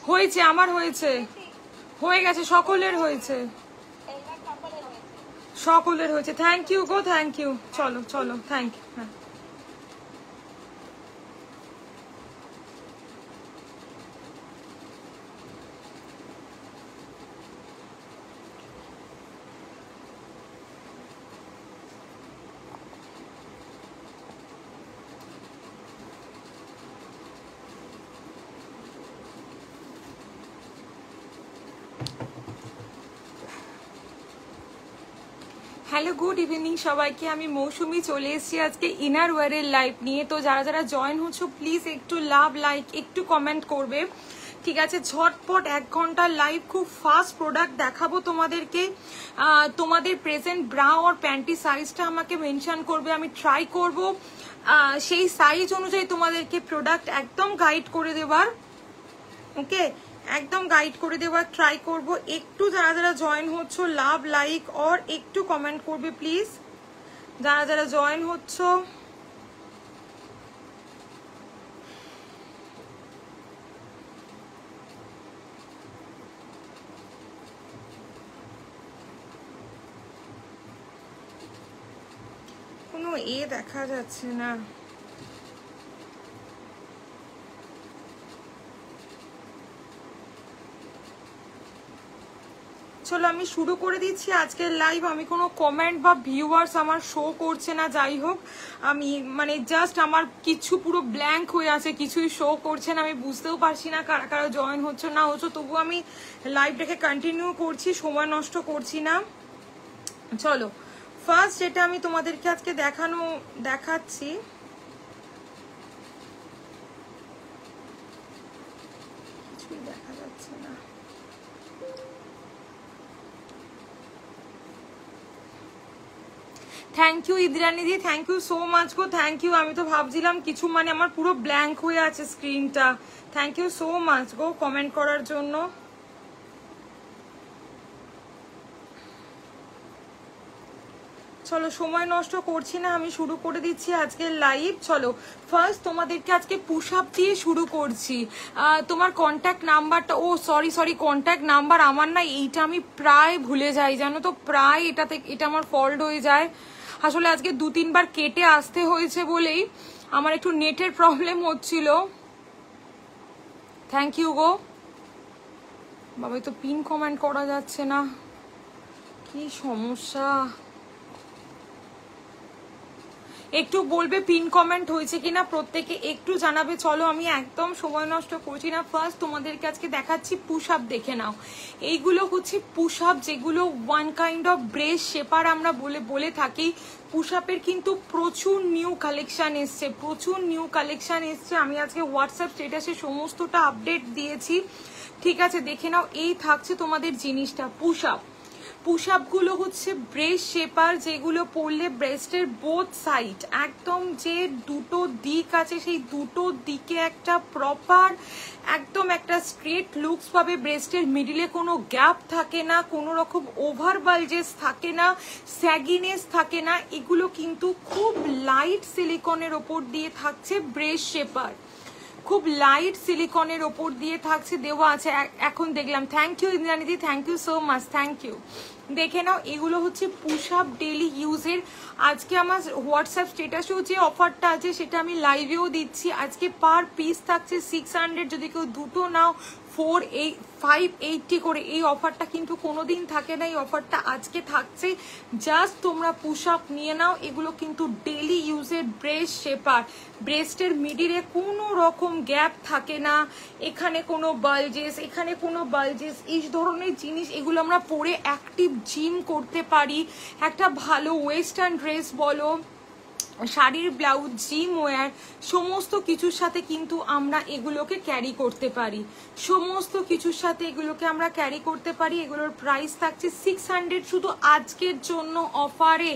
হয়েছে, আমার হয়েছে, হয়ে গেছে, সকলের হয়েছে, সকলের হয়েছে। থ্যাংক ইউ গো, থ্যাংক ইউ। চলো চলো, থ্যাংক ইউ। হ্যাঁ হ্যালো, গুড ইভিনিং সবাইকে। আমি মৌসুমি চলে এসেছি আজকে ইনার ওয়্যারের লাইভ নিয়ে। তো যারা যারা জয়েন হচ্ছে প্লিজ একটু লাভ, লাইক, একটু কমেন্ট করবে, ঠিক আছে? ঝটপট 1 ঘন্টার লাইভ, খুব ফাস্ট প্রোডাক্ট দেখাবো তোমাদেরকে। তোমাদের প্রেজেন্ট ব্রা আর প্যান্টি সাইজটা আমাকে মেনশন করবে, আমি ট্রাই করব সেই সাইজ অনুযায়ী তোমাদেরকে প্রোডাক্ট একদম গাইড করে দেওয়ার। ওকে, একদম গাইড করে দেওয়ার ট্রাই করব। একটু যারা যারা জয়েন হচ্ছে লাভ, লাইক আর একটু কমেন্ট করবে প্লিজ, যারা যারা জয়েন হচ্ছে। কোনো দেখা যাচ্ছে না। চলো আমি শুরু করে দিচ্ছি আজকের লাইভ। আমি কোনো কমেন্ট বা ভিউয়ার্স আমার শো করছে না, যাই হোক আমি মানে জাস্ট আমার কিছু পুরো ব্ল্যাঙ্ক হয়ে আছে, কিছুই শো করছে না, আমি বুঝতেও পারছি না কারা কারা জয়েন হচ্ছে না হচ্ছে। তবু আমি লাইভটাকে কন্টিনিউ করছি, সময় নষ্ট করছি না। চলো ফার্স্ট যেটা আমি তোমাদেরকে আজকে দেখাচ্ছি, কিছুই দেখা যাচ্ছে না। থ্যাংক ইউ ইন্দ্রাণীদি, থ্যাংক ইউ সো মাচ গো, থ্যাংক ইউ। আমি তো ভাবছিলাম কিছু মানে আমার পুরো ব্ল্যাঙ্ক হয়ে আছে স্ক্রিনটা। থ্যাংক ইউ সো মাচ গো কমেন্ট করার জন্য। চলো সময় নষ্ট করছি না, আমি শুরু করে দিচ্ছি আজকের লাইভ। চলো ফার্স্ট তোমাদেরকে আজকে পুশ আপ দিয়ে শুরু করছি। তোমার কন্ট্যাক্ট নাম্বারটা, ও সরি কন্ট্যাক্ট নাম্বার আমার না, এইটা আমি প্রায় ভুলে যাই জানো তো, প্রায় এটা আমার ফল্ট হয়ে যায়। আসলে আজকে 2-3 বার কেটে আসতে হয়েছে বলেই আমার একটু নেটের প্রবলেম হচ্ছিল। থ্যাংক ইউ গো বাবা, তো পিন কমেন্ট করা যাচ্ছে না, কি সমস্যা। একটু বলবে পিন কমেন্ট হয়েছে কিনা, প্রত্যেকে একটু জানাবে। চলো আমি একদম সময় নষ্ট করছি না, ফার্স্ট তোমাদেরকে আজকে দেখাচ্ছি পুশ আপ, দেখে নাও। এইগুলো হচ্ছে পুশ আপ, যেগুলো one kind of breast shaper আমরা বলে থাকি। পুশ আপের কিন্তু প্রচুর নিউ কালেকশন এসছে, প্রচুর নিউ কালেকশন এসছে। আমি আজকে হোয়াটসঅ্যাপ স্ট্যাটাসে সমস্তটা আপডেট দিয়েছি, ঠিক আছে? দেখে নাও, এই থাকছে তোমাদের জিনিসটা পুশ আপ। পুশ আপগুলো হচ্ছে ব্রেস্ট শেপার, যেগুলো পরলে ব্রেস্টের বোথ সাইড একদম যে দুটো দিক আছে সেই দুটো দিকে একটা প্রপার একদম একটা স্ট্রেট লুকস পাবে। ব্রেস্টের মিডিলে কোনো গ্যাপ থাকে না, কোনো রকম ওভার বালজেস থাকে না, স্যাগিনেস থাকে না। এগুলো কিন্তু খুব লাইট সিলিকনের ওপর দিয়ে থাকছে ব্রেস্ট শেপার, খুব লাইট সিলিকনের ওপর দিয়ে থাকছে, দেওয়া আছে। এখন দেখলাম, থ্যাংক ইউ ইন্দ্রাণীদি, thank you so much, thank you. দেখে নাও, এগুলো হচ্ছে পুশ আপ ডেইলি ইউজের। আজকে আমার হোয়াটসঅ্যাপ স্টেটাসেও যে অফারটা আছে সেটা আমি লাইভেও দিচ্ছি। আজকে পার পিস থাকছে 600, যদি কেউ দুটো নাও 580 করে। এই অফারটা কিন্তু কোনোদিন থাকে না, এই অফারটা আজকে থাকছে। জাস্ট তোমরা পুশ আপ নিয়ে নাও, এগুলো কিন্তু ডেইলি ইউজের ব্রেস্ট শেপার। ব্রেস্টের মিডিলে কোনো রকম গ্যাপ থাকে না, এখানে কোনো বালজেস, এখানে কোনো বালজেস, এই ধরনের জিনিস। এগুলো আমরা পরে অ্যাক্টিভ জিম করতে পারি। একটা ভালো ওয়েস্টার্ন ড্রেস বলো, শাড়ির ব্লাউজ, জিম ওয়্যার, সমস্ত কিছুর সাথে কিন্তু আমরা এগুলোকে ক্যারি করতে পারি, সমস্ত কিছুর সাথে এগুলোকে আমরা ক্যারি করতে পারি। এগুলোর প্রাইস থাকছে 600 শুধু আজকের জন্য অফারে।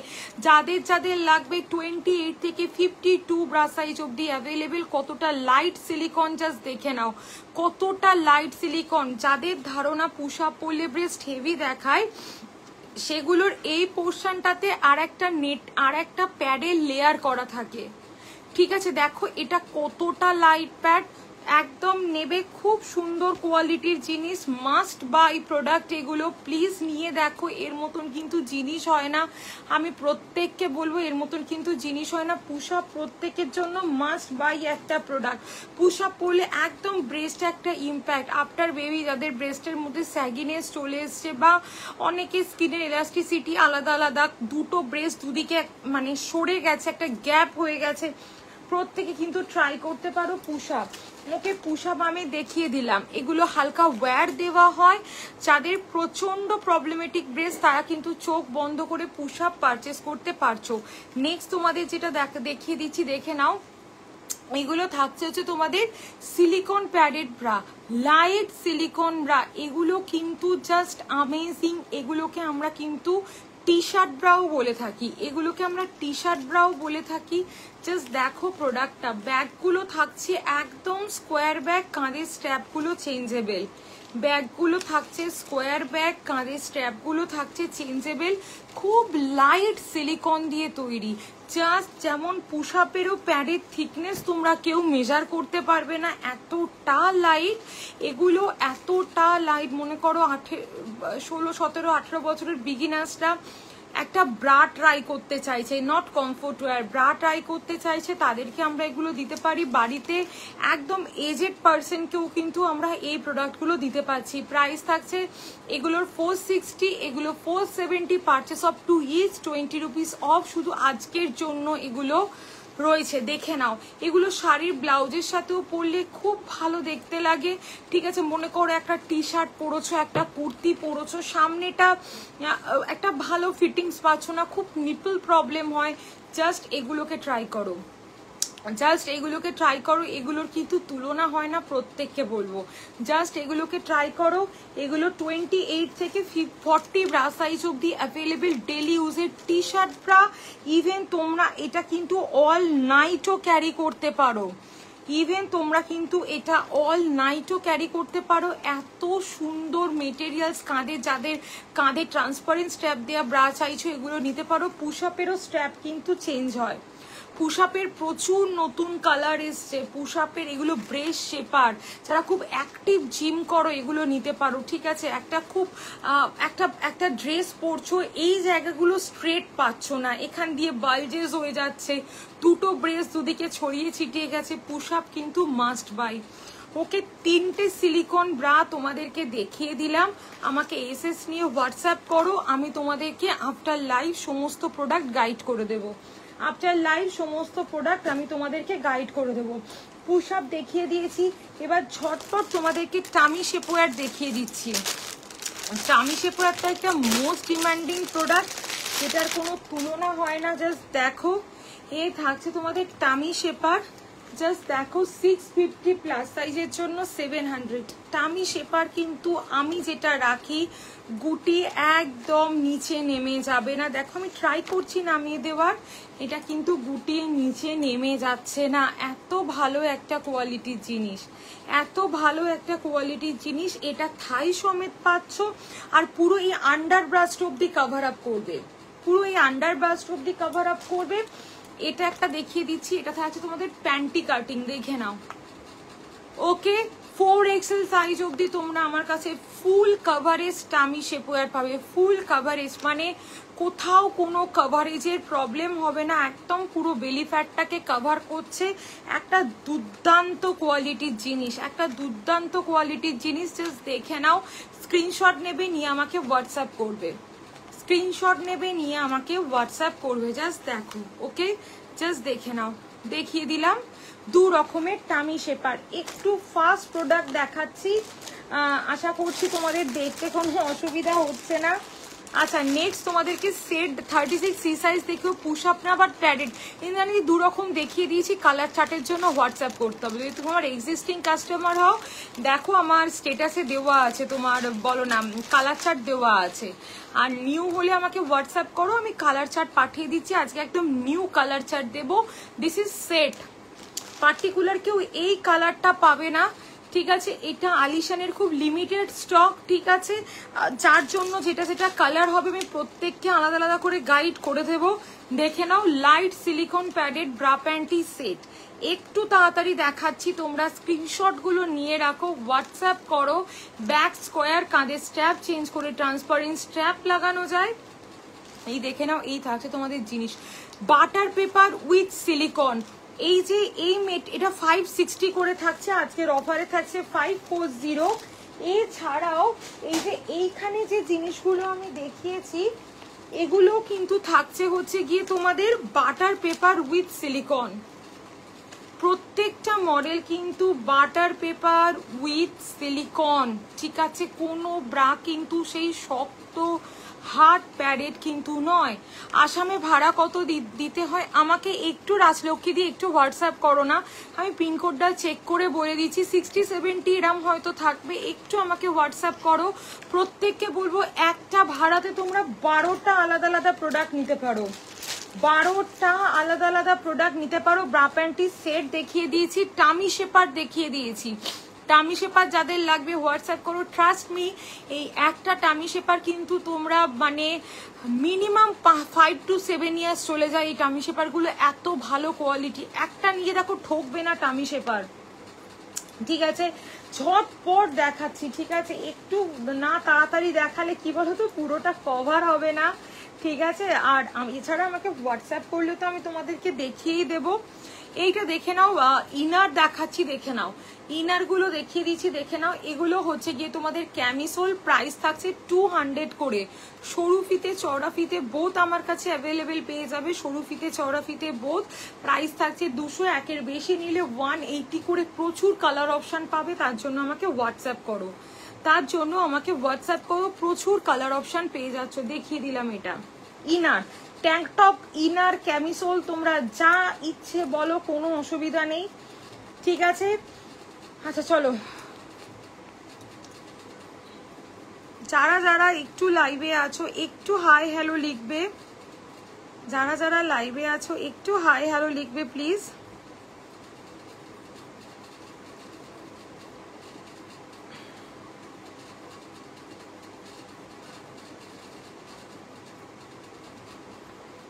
যাদের যাদের লাগবে 28 থেকে 52 ব্রা সাইজ অব্দি অ্যাভেলেবেল। কতটা লাইট সিলিকন, জাস্ট দেখে নাও কতটা লাইট সিলিকন। যাদের ধারণা পুশ আপ পরলে ব্রেস্ট হেভি দেখায়, সেগুলোর এই পোর্শনটাতে আর একটা প্যাডের লেয়ার করা থাকে, ঠিক আছে? দেখো এটা কতটা লাইট প্যাড, একদম নেবে, খুব সুন্দর কোয়ালিটির জিনিস, মাস্ট বাই প্রোডাক্ট এগুলো। প্লিজ নিয়ে দেখো, এর মতন কিন্তু জিনিস হয় না, আমি প্রত্যেককে বলবো এর মতন কিন্তু জিনিস হয় না। পুশ আপ প্রত্যেকের জন্য মাস্ট বাই একটা প্রোডাক্ট। পুশ আপ করলে একদম ব্রেস্ট একটা ইম্প্যাক্ট, আফটার বেবি যাদের ব্রেস্টের মধ্যে স্যাগিনেস চলে এসছে বা অনেকে স্কিনের এলাস্টিসিটি আলাদা আলাদা, দুটো ব্রেস্ট দুদিকে মানে সরে গেছে, একটা গ্যাপ হয়ে গেছে, প্রত্যেকে কিন্তু ট্রাই করতে পারো পুশ আপ। ওকে, পুশ আপ আমি দেখিয়ে দিলাম, এগুলো হালকা ওয়্যার দেওয়া হয়। যাদের প্রচন্ড প্রবলেমেটিক ব্রেস্ট তারা কিন্তু চোখ বন্ধ করে পুশ আপ পারচেস করতে পারছো। নেক্সট তোমাদের যেটা দেখিয়ে দিচ্ছি, দেখে নাও। এগুলো থাকছে হচ্ছে তোমাদের silicone padded bra, light silicone bra, এগুলো কিন্তু জাস্ট অ্যামেজিং। এগুলোকে আমরা কিন্তু টি শার্ট ব্রাও বলে থাকি, এগুলোকে আমরা টি শার্ট ব্রাও বলে থাকি। জাস্ট দেখো প্রোডাক্টটা, ব্যাগগুলো থাকছে একদম স্কোয়ার ব্যাগ, কাঁধের স্ট্র্যাপগুলো চেঞ্জেবল, ব্যাগগুলো থাকছে স্কোয়ার ব্যাগ, কাঁধের স্ট্র্যাপগুলো থাকছে চেঞ্জেবল, খুব লাইট সিলিকন দিয়ে তৈরি। জাস্ট যেমন পুশ আপেরও প্যাডের থিকনেস তোমরা কেউ মেজার করতে পারবে না, এতটা লাইট এগুলো, এতটা লাইট। মনে করো 16, 17, 18 বছরের বিগিনার্সরা একটা ব্রা ট্রাই করতে চাইছে, not comfort wear, bra try করতে চাইছে, তাদেরকে আমরা এগুলো দিতে পারি। বাড়িতে একদম এজেড পার্সনকেও কিন্তু আমরা এই প্রোডাক্টগুলো দিতে পারছি। প্রাইস থাকছে এগুলোর 460, এগুলো 470, purchase of 2 is 20 rupees of, শুধু আজকের জন্য এগুলো রয়েছে। দেখে নাও, এগুলো শাড়ির ব্লাউজের সাথেও পরলে খুব ভালো দেখতে লাগে। ঠিক আছে, মনে করো একটা টি শার্ট পরেছো, একটা কুর্তি পরেছো, সামনেটা একটা ভালো ফিটিংস পাচ্ছ না, খুব নিপল প্রবলেম হয়, জাস্ট এগুলোকে ট্রাই করো, জাস্ট এগুলোকে ট্রাই করো। এগুলোর কিন্তু তুলনা হয় না, প্রত্যেককে বলবো জাস্ট এগুলোকে ট্রাই করো। এগুলো 28 থেকে 40 ব্রা সাইজ অব্দি অ্যাভেলেবেল, ডেলি ইউজের টি শার্ট ব্রা। ইভেন তোমরা এটা কিন্তু অল নাইটও ক্যারি করতে পারো, ইভেন তোমরা কিন্তু এটা অল নাইটও ক্যারি করতে পারো। এত সুন্দর মেটেরিয়ালস, কাঁধে যাদের কাঁধে ট্রান্সপারেন্ট স্ট্র্যাপ দেওয়া ব্রা চাইছো এগুলো নিতে পারো। পুশ আপেরও স্ট্র্যাপ কিন্তু চেঞ্জ হয়, পুশ আপের প্রচুর নতুন কালার এসছে, পুশ আপের এগুলো ব্রেস্ট শেপার, যারা খুব অ্যাক্টিভ জিম করো এগুলো নিতে পারো। ঠিক আছে, একটা খুব একটা ড্রেস পরছো, এই জায়গাগুলো স্ট্রেট পাচ্ছ না, এখান দিয়ে বালজেস হয়ে যাচ্ছে, দুটো ব্রেস্ট দুদিকে ছড়িয়ে ছিটিয়ে গেছে, পুশ আপ কিন্তু মাস্ট বাই। ওকে, 3টে সিলিকন ব্রা তোমাদেরকে দেখিয়ে দিলাম। আমাকে এসএস নিয়ে হোয়াটসঅ্যাপ করো, আমি তোমাদেরকে আফটার লাইভ সমস্ত প্রোডাক্ট গাইড করে দেবো। আফটার লাইভ সমস্ত প্রোডাক্ট আমি তোমাদেরকে গাইড করে দেবো। পুশ আপ দেখিয়ে দিয়েছি, এবার ঝটপট তোমাদেরকে টামি শেপওয়্যার দেখিয়ে দিচ্ছি। টামি শেপওয়্যারটা একটা মোস্ট ডিমান্ডিং প্রোডাক্ট, যেটার কোনো তুলনা হয় না। জাস্ট দেখো, এ থাকছে তোমাদের টামি শেপার, জাস্ট দেখো 650 প্লাস সাইজের জন্য 700। টামি শেপার কিন্তু আমি যেটা রাখি গুটি একদম নিচে নেমে যাবে না। দেখো আমি ট্রাই করছি নামিয়ে দেওয়ার, এটা কিন্তু গুটিয়ে নিচে নেমে যাচ্ছে না। এত ভালো একটা কোয়ালিটির জিনিস, এত ভালো একটা কোয়ালিটির জিনিস। এটা থাই সমেত পাচ্ছ, আর পুরো এই আন্ডার ব্রাস্ট অব্দি কভার আপ করবে, পুরো এই আন্ডার ব্রাস্ট অব্দি কভার আপ করবে। এটা একটা দেখিয়ে দিচ্ছি, এটা থাকছে তোমাদের প্যান্টি কাটিং, দেখে নাও। ওকে, 4XL সাইজ অব্দি তোমরা আমার কাছে ফুল কভারেজ টামি শেপওয়্যার পাবে, ফুল কভারেজ, মানে কোথাও কোনো কভারেজের প্রবলেম হবে না, একদম পুরো বেলি ফ্যাটটাকে কভার করছে। একটা দুর্দান্ত কোয়ালিটির জিনিস, একটা দুর্দান্ত কোয়ালিটির জিনিস। জাস্ট দেখে নাও, স্ক্রিনশট নেবে, নিয়ে আমাকে হোয়াটসঅ্যাপ করবে, স্ক্রিনশট নেবে, নিয়ে আমাকে হোয়াটসঅ্যাপ করবে। জাস্ট দেখো, ওকে, জাস্ট দেখে নাও, দেখিয়ে দিলাম 2 রকমের টামি শেপার। একটু ফাস্ট প্রোডাক্ট দেখাচ্ছি, আশা করছি তোমাদের দেখতে কোনো অসুবিধা হচ্ছে না। আচ্ছা, নেক্সট তোমাদেরকে সেট 36 সি সাইজ দেখেও পুশ আপ না বাট প্যাডেড, জানি 2 রকম দেখিয়ে দিয়েছি। কালার চার্টের জন্য হোয়াটসঅ্যাপ করতে হবে, যদি তোমার এক্সিস্টিং কাস্টমার হও, দেখো আমার স্টেটাসে দেওয়া আছে, তোমার বলো না কালার চার্ট দেওয়া আছে। আর নিউ হলে আমাকে হোয়াটসঅ্যাপ করো, আমি কালার চার্ট পাঠিয়ে দিচ্ছি। আজকে একদম নিউ কালার চার্ট দেবো। দিস ইজ সেট, পার্টিকুলার কেউ এই কালারটা পাবে না, ঠিক আছে, এটা আলিশানের খুব লিমিটেড স্টক, ঠিক আছে, যার জন্য যেটা যেটা কালার হবে আমি প্রত্যেককে আলাদা আলাদা করে গাইড করে দেব। দেখে নাও, light silicone padded bra panty set, একটু তাড়াতাড়ি দেখাচ্ছি, তোমরা স্ক্রিনশট গুলো নিয়ে রাখো, হোয়াটসঅ্যাপ করো। ব্যাক স্কোয়ার, কাঁধে স্ট্র্যাপ চেঞ্জ করে ট্রান্সপারেন্ট স্ট্র্যাপ লাগানো যায়। এই দেখে নাও, এই থাকছে তোমাদের জিনিস, বাটার পেপার উইথ সিলিকন। এই যে এই মেট, এটা 560 করে থাকছে, আজকের অফারে থাকছে 540। এছাড়াও এই যে এইখানে যে জিনিসগুলো আমি দেখিয়েছি এগুলো কিন্তু থাকছে হচ্ছে গিয়ে তোমাদের বাটার পেপার উইথ সিলিকন। প্রত্যেকটা মডেল কিন্তু বাটার পেপার উইথ সিলিকন, ঠিক আছে, কোনো ব্রা কিন্তু সেই শক্ত হার্ড প্যাডেড কিন্তু নয়। আসামে ভাড়া কত দিতে হয় আমাকে একটু রাজলক্ষ্মী দিয়ে একটু হোয়াটসঅ্যাপ করো না, আমি পিনকোডটা চেক করে বলে দিচ্ছি, 60-70 এরম হয়তো থাকবে, একটু আমাকে হোয়াটসঅ্যাপ করো। প্রত্যেককে বলবো একটা ভাড়াতে তোমরা 12টা আলাদা আলাদা প্রোডাক্ট নিতে পারো, 12টা আলাদা আলাদা প্রোডাক্ট নিতে পারো। ব্রা প্যান্টির সেট দেখিয়ে দিয়েছি, টামি শেপার দেখিয়ে দিয়েছি, টামি শেপার যাদের লাগবে হোয়াটসঅ্যাপ করো। ট্রাস্ট মি, এই একটা টামি শেপার কিন্তু তোমরা মানে মিনিমাম 5 to 7 ইয়ার্স চলে যায় এই টামি শেপারগুলো, এত ভালো কোয়ালিটি, একটা নিয়ে দেখো ঠকবে না টামি শেপার, ঠিক আছে। ঝটপট দেখাচ্ছি, ঠিক আছে, একটু না তাড়াতাড়ি দেখালে কি বলতো পুরোটা কভার হবে না, ঠিক আছে। আর এছাড়া আমাকে হোয়াটসঅ্যাপ করলে তো আমি তোমাদেরকে দেখিয়েই দেবো। এইটা দেখে নাও, ইনার দেখাচ্ছি, দেখে নাও, ইনার গুলো দেখিয়ে দিচ্ছি, দেখে নাও। এগুলো হচ্ছে গিয়ে তোমাদের ক্যামিসোল, প্রাইস থাকছে 200 করে। সরু ফিতে চওড়া ফিতে বোথ আমার কাছে অ্যাভেলেবেল পেয়ে যাবে, সরু ফিতে চওড়া ফিতে বোথ। প্রাইস থাকছে 200, একের বেশি নিলে 180 করে। প্রচুর কালার অপশন পাবে, তার জন্য আমাকে হোয়াটসঅ্যাপ করো, তার জন্য আমাকে হোয়াটসঅ্যাপ করো, প্রচুর কালার অপশন পেয়ে যাচ্ছ। দেখিয়ে দিলাম এটা inner, tank top, inner, camisole, তোমরা যা ইচ্ছে বলো, কোনো অসুবিধা নেই, ঠিক আছে। আচ্ছা চলো, যারা যারা একটু লাইভে আছো একটু হাই হ্যালো লিখবে, যারা যারা লাইভে আছো একটু হাই হ্যালো লিখবে প্লিজ।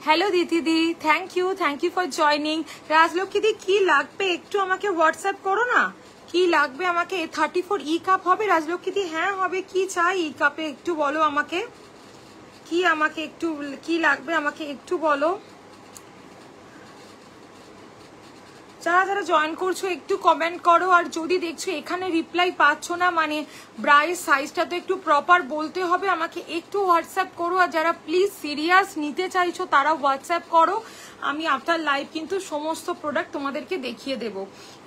হ্যালো দিদি, thank you for joining. Rajlakshmi দি কি লাগবে একটু আমাকে হোয়াটসঅ্যাপ করো না, কি লাগবে আমাকে। 34 ই কাপ হবে রাজলক্ষ্মী দি? হ্যাঁ হবে। কি চাই ই কাপে একটু বলো আমাকে, কি আমাকে একটু কি লাগবে আমাকে একটু বলো। যারা যারা জয়েন করছো একটু কমেন্ট করো। আর যদি দেখছো এখানে রিপ্লাই পাচ্ছ না, মানে ব্রাইস সাইজটা তো একটু প্রপার বলতে হবে, আমাকে একটু হোয়াটসঅ্যাপ করো। আর যারা প্লিজ সিরিয়াস নিতে চাইছো তারা হোয়াটসঅ্যাপ করো, আমি আফটার লাইভ কিন্তু সমস্ত প্রোডাক্ট তোমাদেরকে দেখিয়ে দেব।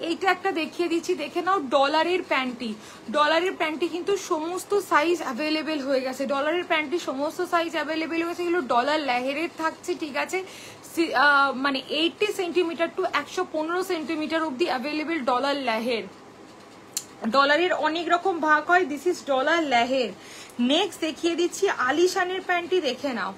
এইটা একটা দেখিয়ে দিচ্ছি, দেখে নাও, ডলারের প্যান্টি। ডলারের প্যান্টি কিন্তু সমস্ত সাইজ অ্যাভেলেবেল হয়ে গেছে, ডলারের প্যান্টি সমস্ত সাইজ অ্যাভেলেবেল হয়ে গেছে। এগুলো ডলার লেহেরের থাকছে, ঠিক আছে, মানে 80 সেন্টিমিটার টু 115 সেন্টিমিটার অব্দি অ্যাভেলেবেল ডলার লেহের। ডলারের অনেক রকম ভাগ হয়, দিস ইজ ডলার লেহের। নেক্সট দেখিয়ে দিচ্ছি আলিশানের প্যান্টি, দেখে নাও।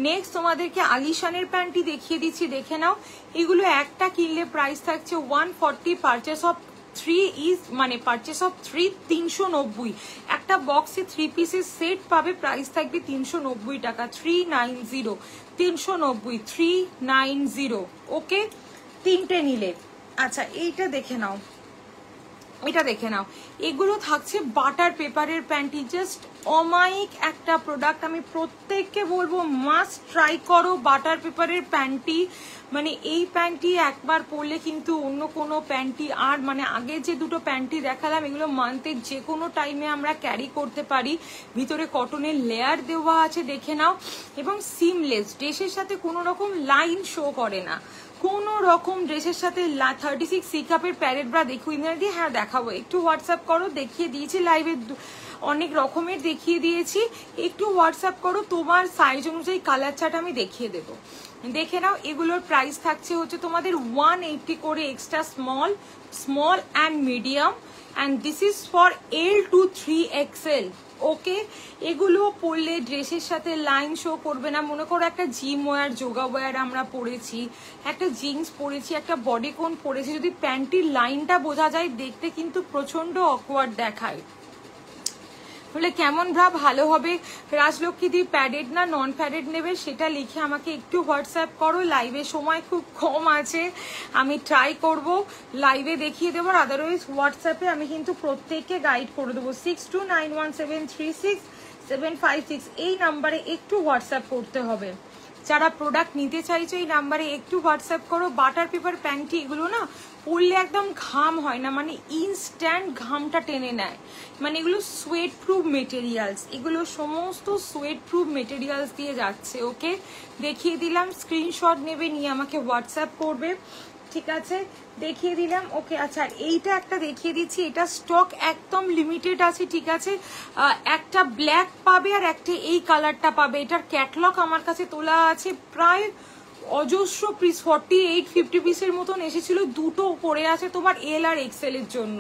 নেক্সট তোমাদেরকে আলিশানের প্যান্টি দেখিয়ে দিচ্ছি, দেখে নাও। এগুলো একটা কিনলে প্রাইস থাকছে 140, পারচেস অফ 3 ইজ মানে পারচেস অফ 3 390। একটা বক্সে 3 পিসের সেট পাবে, প্রাইস থাকবে 390 টাকা, 390, 390, 390, ওকে, তিনটে নিলে। আচ্ছা এইটা দেখে নাও, এটা দেখে নাও, এগুলো থাকছে বাটার পেপারের প্যান্টি, জাস্ট অমায়িক একটা প্রোডাক্ট। আমি প্রত্যেককে বলবো মাস্ট ট্রাই করো বাটার পেপারের প্যান্টি। মানে এই প্যান্টি একবার পরলে কিন্তু অন্য কোনো প্যান্টি আর মানে আগে যে দুটো প্যান্টি দেখালাম এগুলো মান্থের যে কোনো টাইমে আমরা ক্যারি করতে পারি। ভিতরে কটনের লেয়ার দেওয়া আছে, দেখে নাও, এবং সিমলেস, ড্রেসের সাথে কোনো রকম লাইন শো করে না, কোনো রকম ড্রেসের সাথে। 36 সি কাপের প্যারেড ব্রা দেখো ইনার দিয়ে, হ্যাঁ দেখাবো, একটু হোয়াটসঅ্যাপ করো, দেখিয়ে দিয়েছি লাইভে, অনেক রকমের দেখিয়ে দিয়েছি, একটু হোয়াটসঅ্যাপ করো, তোমার সাইজ অনুযায়ী কালার চার্ট আমি দেখিয়ে দেবো। দেখে নাও, এগুলোর প্রাইস থাকছে হচ্ছে তোমাদের 180 করে, extra small, small and medium. And this is for L to 3XL। ওকে, এগুলো পরলে ড্রেসের সাথে লাইন শো করবে না। মনে করো একটা জিম ওয়্যার, যোগা ওয়্যার আমরা পরেছি, একটা জিন্স পরেছি, একটা বডিকন পরেছি, যদি প্যান্টির লাইনটা বোঝা যায় দেখতে কিন্তু প্রচন্ড অকওয়ার্ড দেখায়। বলে কেমন ভাব ভালো হবে রাজলক্ষ্মী দি, প্যাডেড না নন প্যাডেড নেবে সেটা লিখে আমাকে একটু হোয়াটসঅ্যাপ করো। লাইভে সময় খুব কম আছে, আমি ট্রাই করব লাইভে দেখিয়ে দেবো, আদারওয়াইজ হোয়াটসঅ্যাপে আমি কিন্তু প্রত্যেককে গাইড করে দেবো। 6291736756 এই নাম্বারে একটু হোয়াটসঅ্যাপ করতে হবে। যারা প্রোডাক্ট নিতে চাইছো এই নাম্বারে একটু হোয়াটসঅ্যাপ করো। বাটার পেপার প্যান্টি এগুলো না পরলে একদম ঘাম হয় না, মানে ইনস্ট্যান্ট ঘামটা টেনে নেয়, মানে এগুলো সোয়েট প্রুফ মেটেরিয়ালস, এগুলো সমস্ত সোয়েট প্রুফ মেটেরিয়ালস দিয়ে যাচ্ছে। ওকে, দেখিয়ে দিলাম, স্ক্রিনশট নেবে নিয়ে আমাকে হোয়াটসঅ্যাপ করবে, ঠিক আছে, দেখিয়ে দিলাম। ওকে, আচ্ছা এইটা একটা দেখিয়ে দিচ্ছি, এটা স্টক একদম লিমিটেড আছে, ঠিক আছে। একটা ব্ল্যাক পাবে আর একটা এই কালারটা পাবে। এটার ক্যাটলগ আমার কাছে তোলা আছে, প্রায় অজস্র পিস, 48-50 পিসের মতন এসেছিল, দুটো পরে আছে তোমার L আর XL এর জন্য।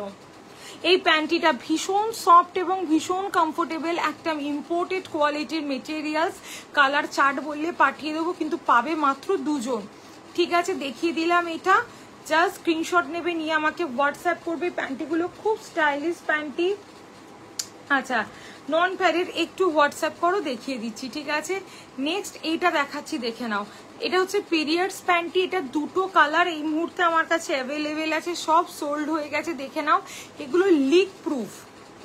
এই প্যান্টিটা ভীষণ সফট এবং ভীষণ কমফোর্টেবল, একটা ইম্পোর্টেড কোয়ালিটির মেটেরিয়ালস। কালার চার্ট বললে পাঠিয়ে দেবো, কিন্তু পাবে মাত্র দুজন, ঠিক আছে। দেখিয়ে দিলাম এটা, জাস্ট স্ক্রিনশট নেবে নিয়ে আমাকে হোয়াটসঅ্যাপ করবে। প্যান্টিগুলো খুব স্টাইলিশ প্যান্টি। আচ্ছা, নন প্যাডেড একটু হোয়াটসঅ্যাপ করো, দেখিয়ে দিচ্ছি, ঠিক আছে। নেক্সট এইটা দেখাচ্ছি, দেখে নাও। এটা হচ্ছে পিরিয়ডস প্যান্টি, এটা দুটো কালার এই মুহূর্তে আমার কাছে অ্যাভেলেবেল আছে, সব সোল্ড হয়ে গেছে, দেখে নাও। এগুলো লিক প্রুফ।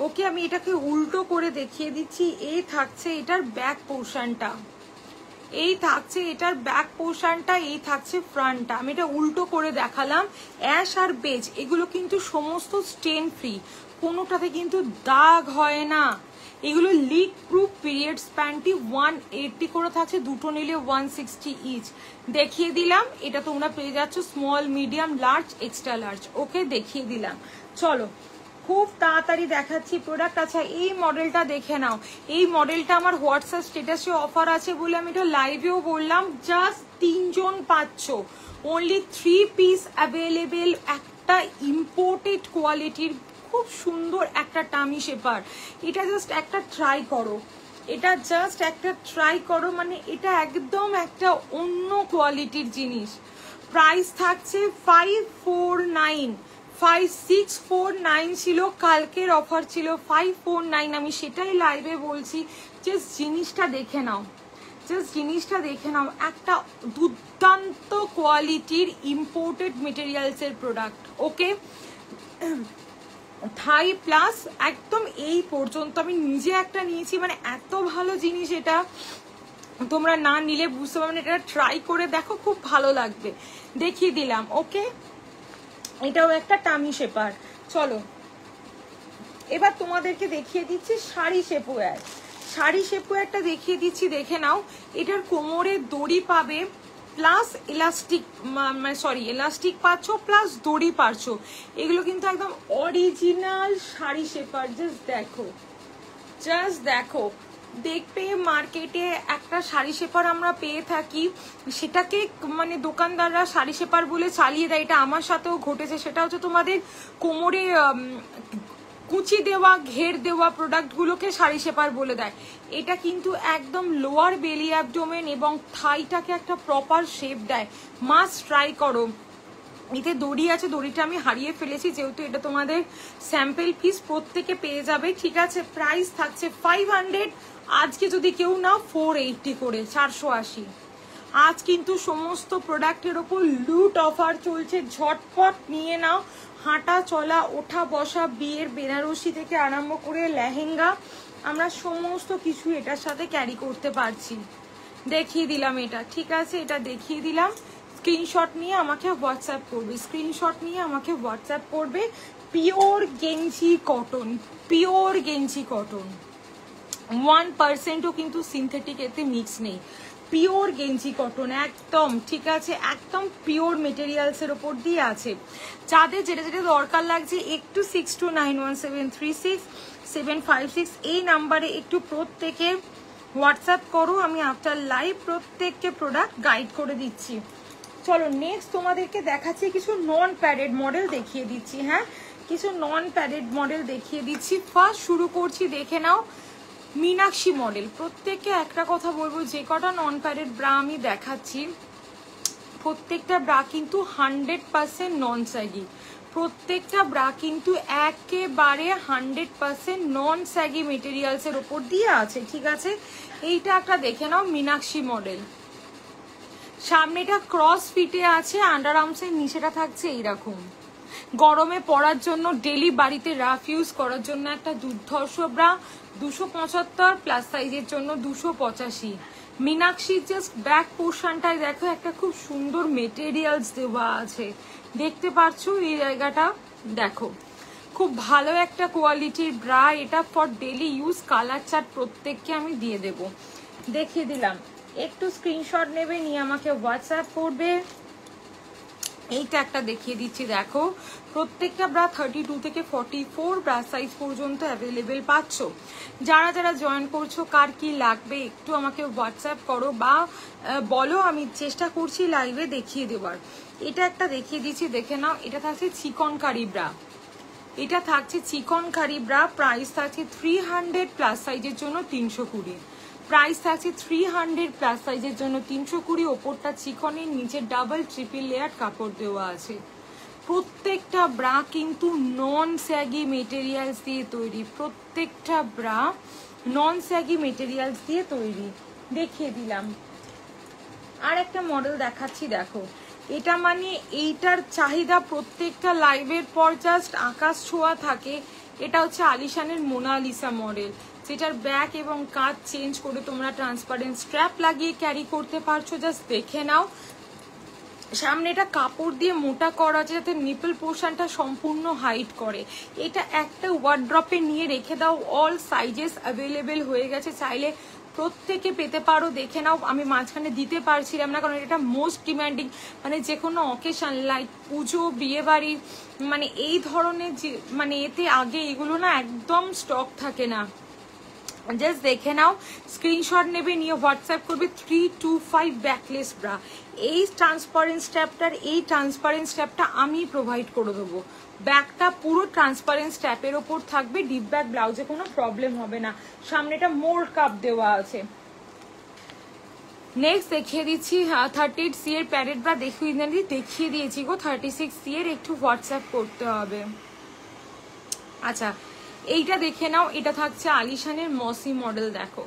ওকে, আমি এটাকে উল্টো করে দেখিয়ে দিচ্ছি। এই থাকছে এটার ব্যাক পোর্শনটা, এই থাকছে এটার ব্যাক পোর্শনটা, এই থাকছে ফ্রন্টটা। আমি এটা উল্টো করে দেখালাম। অ্যাশ আর বেজ এগুলো কিন্তু সমস্ত স্টেন ফ্রি, কোনোটাতে কিন্তু দাগ হয় না। এগুলো লিক প্রুফ পিরিয়ডস প্যান্টি, 180 করে থাকছে, দুটো নিলে 160 ইচ। দেখিয়ে দিলাম, এটা তোমরা পেয়ে যাচ্ছ small, medium, large, extra large. Okay, দেখিয়ে দিলাম। চলো খুব তাড়াতাড়ি দেখাচ্ছি প্রোডাক্ট। আচ্ছা, এই মডেলটা দেখে নাও। এই মডেলটা আমার হোয়াটসঅ্যাপ স্ট্যাটাসে অফার আছে বলে আমি এটা লাইভেও বললাম, জাস্ট 3 জন পাচ্ছ, অনলি 3 পিস অ্যাভেলেবেল। একটা ইম্পোর্টেড কোয়ালিটির খুব সুন্দর একটা টামি শেপার, এটা জাস্ট একটা ট্রাই করো, এটা জাস্ট একটা ট্রাই করো, মানে এটা একদম একটা অন্য কোয়ালিটির জিনিস। প্রাইস থাকছে 549, 5649 ছিল, কালকের অফার ছিল 549, আমি সেটাই লাইভে বলছি। জাস্ট জিনিসটা দেখে নাও, জাস্ট জিনিসটা দেখে নাও, একটা দুর্দান্ত কোয়ালিটির ইম্পোর্টেড মেটেরিয়ালসের প্রোডাক্ট। ওকে, থাই প্লাস একদম এই পর্যন্ত আমি নিজে একটা নিয়েছি, মানে এত ভালো জিনিস, এটা তোমরা না নিলে বুঝতে পারবে না, এটা ট্রাই করে দেখো, খুব ভালো লাগবে। দেখিয়ে দিলাম। ওকে, এটাও একটা টামি শেপার। চলো এবার তোমাদেরকে দেখিয়ে দিচ্ছি শাড়ি শেপওয়্যার। শাড়ি শেপওয়্যারটা দেখিয়ে দিচ্ছি, দেখে নাও। এটার কোমরের দড়ি পাবে প্লাস ইলাস্টিক, মানে সরি ইলাস্টিক পাচ্ছ প্লাস দড়ি পাচ্ছ। এগুলো কিন্তু একদম অরিজিনাল শাড়ি শেপার। জাস্ট দেখো, জাস্ট দেখো, দেখবে মার্কেটে একটা শাড়ি শেপার আমরা পেয়ে থাকি, সেটাকে মানে দোকানদাররা শাড়ি শেপার বলে চালিয়ে দেয়। এটা আমার সাথেও ঘটেছে। সেটা হচ্ছে তোমাদের কোমরে কুচি দেওয়া, ঘের দেওয়া প্রোডাক্টগুলোকে শাড়ি শেপার বলে দেয়। এটা কিন্তু একদম লোয়ার বেলি অ্যাবডোমেন এবং থাইটাকে একটা প্রপার শেপ দেয়। মাস্ট ট্রাই করো। এতে দড়ি আছে, দড়িটা আমি হারিয়ে ফেলেছি, যেহেতু এটা তোমাদের স্যাম্পল পিস, প্রত্যেকে পেয়ে যাবে, ঠিক আছে। প্রাইস থাকছে 500, আজকে যদি কেউ নাও 480 করে, 480। আজ কিন্তু সমস্ত প্রোডাক্টের ওপর লুট অফার চলছে, ঝটপট নিয়ে নাও। হাঁটা চলা, ওঠা বসা, বিয়ের বেনারসি থেকে আরম্ভ করে লেহেঙ্গা, আমরা সমস্ত কিছু এটার সাথে ক্যারি করতে পারছি। দেখিয়ে দিলাম এটা, ঠিক আছে, এটা দেখিয়ে দিলাম। স্ক্রিনশট নিয়ে আমাকে হোয়াটসঅ্যাপ করবে, স্ক্রিনশট নিয়ে আমাকে হোয়াটসঅ্যাপ করবে। পিওর গেঞ্জি কটন, পিওর গেঞ্জি কটন, 1%ও কিন্তু সিনথেটিক এতে মিক্স নেই। পিওর গেঞ্জি কটন একদম, ঠিক আছে, একদম পিওর মেটেরিয়ালসের ওপর দিয়ে আছে। যাদের যেটা যেটা দরকার লাগছে একটু 6291736756 এই নাম্বারে একটু প্রত্যেকে হোয়াটসঅ্যাপ করো। আমি আফটার লাইভ প্রত্যেককে প্রোডাক্ট গাইড করে দিচ্ছি। চলো নেক্সট তোমাদেরকে দেখাচ্ছি কিছু নন প্যাডেড মডেল দেখিয়ে দিচ্ছি। হ্যাঁ, কিছু নন প্যাডেড মডেল দেখিয়ে দিচ্ছি। ফার্স্ট শুরু করছি, দেখে নাও মীনাক্ষী মডেল। প্রত্যেককে একটা কথা বলবো, যে কটা নন প্যাডেড ব্রা আমি দেখাচ্ছি প্রত্যেকটা ব্রা কিন্তু 100% নন স্যাগি। প্রত্যেকটা ব্রা কিন্তু একেবারে 100% নন স্যাগি মেটেরিয়ালসের ওপর দিয়ে আছে, ঠিক আছে। এইটা একটা দেখে নাও মীনাক্ষী মডেল। সামনেটা ক্রস ফিটে আছে, আন্ডার আর্মসের নিচেটা থাকছে এইরকম। গরমে পরার জন্য, ডেলি বাড়িতে রাফ ইউজ করার জন্য একটা দুর্ধর্ষ ব্রা। 275 প্লাস সাইজের জন্য 285। মীনাক্ষী জাস্ট ব্যাক পোর্শনটায় দেখো একটা খুব সুন্দর মেটেরিয়ালস দেওয়া আছে, দেখতে পাচ্ছ এই জায়গাটা, দেখো খুব ভালো একটা কোয়ালিটির ব্রা এটা for daily use. Colour chart প্রত্যেককে আমি দিয়ে দেব, দেখিয়ে দিলাম। একটু স্ক্রিনশট নেবে, নিয়ে আমাকে হোয়াটসঅ্যাপ করবে। এইটা একটা দেখিয়ে দিচ্ছি, দেখো প্রত্যেকটা ব্রা 32 থেকে 44 ব্রা সাইজ পর্যন্ত অ্যাভেলেবেল পাচ্ছ। যারা যারা জয়েন করছো, কার কি লাগবে একটু আমাকে হোয়াটসঅ্যাপ করো বা বলো, আমি চেষ্টা করছি লাইভে দেখিয়ে দেওয়ার। এটা একটা দেখিয়ে দিচ্ছি, দেখে নাও। এটা থাকছে চিকনকারি ব্রা, এটা থাকছে চিকনকারি ব্রা। প্রাইস থাকছে 300 প্লাস সাইজের জন্য 320। প্রাইস থাকছে 300 প্লাস সাইজের জন্য 320। ওপরটা চিকনের, নিচে ডাবল ট্রিপল লেয়ার কাপড় দেওয়া আছে। প্রত্যেকটা ব্রা কিন্তু নন স্যাগি মেটেরিয়ালস দিয়ে তৈরি। প্রত্যেকটা ব্রা নন স্যাগি মেটেরিয়ালস দিয়ে তৈরি, দেখিয়ে দিলাম। আর একটা মডেল দেখাচ্ছি, দেখো এটা মানে এইটার চাহিদা প্রত্যেকটা লাইভের পর জাস্ট আকাশ ছোঁয়া থাকে। এটা হচ্ছে আলিশানের মোনালিসা মডেল, যেটার ব্যাক এবং কাঁধ চেঞ্জ করে তোমরা ট্রান্সপারেন্ট স্ট্র্যাপ লাগিয়ে ক্যারি করতে পারছো। জাস্ট দেখে নাও, সামনেটা কাপড় দিয়ে মোটা করা আছে যাতে নিপল পোর্শনটা সম্পূর্ণ হাইড করে। এটা একটা ওয়ার্ড্রপে নিয়ে রেখে দাও, অল সাইজেস অ্যাভেলেবেল হয়ে গেছে, চাইলে প্রত্যেকে পেতে পারো। দেখে নাও, আমি মাঝখানে দিতে পারছিলাম না কারণ এটা মোস্ট ডিমান্ডিং, মানে যে কোনো অকেশন লাইক পুজো, বিয়ে বাড়ি, মানে এই ধরনের যে মানে এতে আগে এগুলো না একদম স্টক থাকে না। জাস্ট দেখে নাও, স্ক্রিনশট নেবে, নিয়ে হোয়াটসঅ্যাপ করবে। 325 ব্যাকলেস ব্রা। এই ট্রান্সপারেন্ট স্ট্র্যাপটা আমি প্রোভাইড করে দেবো। ব্যাকটা পুরো ট্রান্সপারেন্ট স্ট্র্যাপের ওপর থাকবে, ডিপ ব্যাক, ব্লাউজে কোনো প্রবলেম হবে না। সামনেটা মোল্ড কাপ দেওয়া আছে। নেক্সট দেখিয়ে দিচ্ছি 38C এর প্যারেড ব্রা। দেখিয়ে দিয়েছি গো 36C এর, একটু হোয়াটসঅ্যাপ করতে হবে। আচ্ছা, এইটা দেখে নাও, এটা থাকছে আলিশানের মসি মডেল। দেখো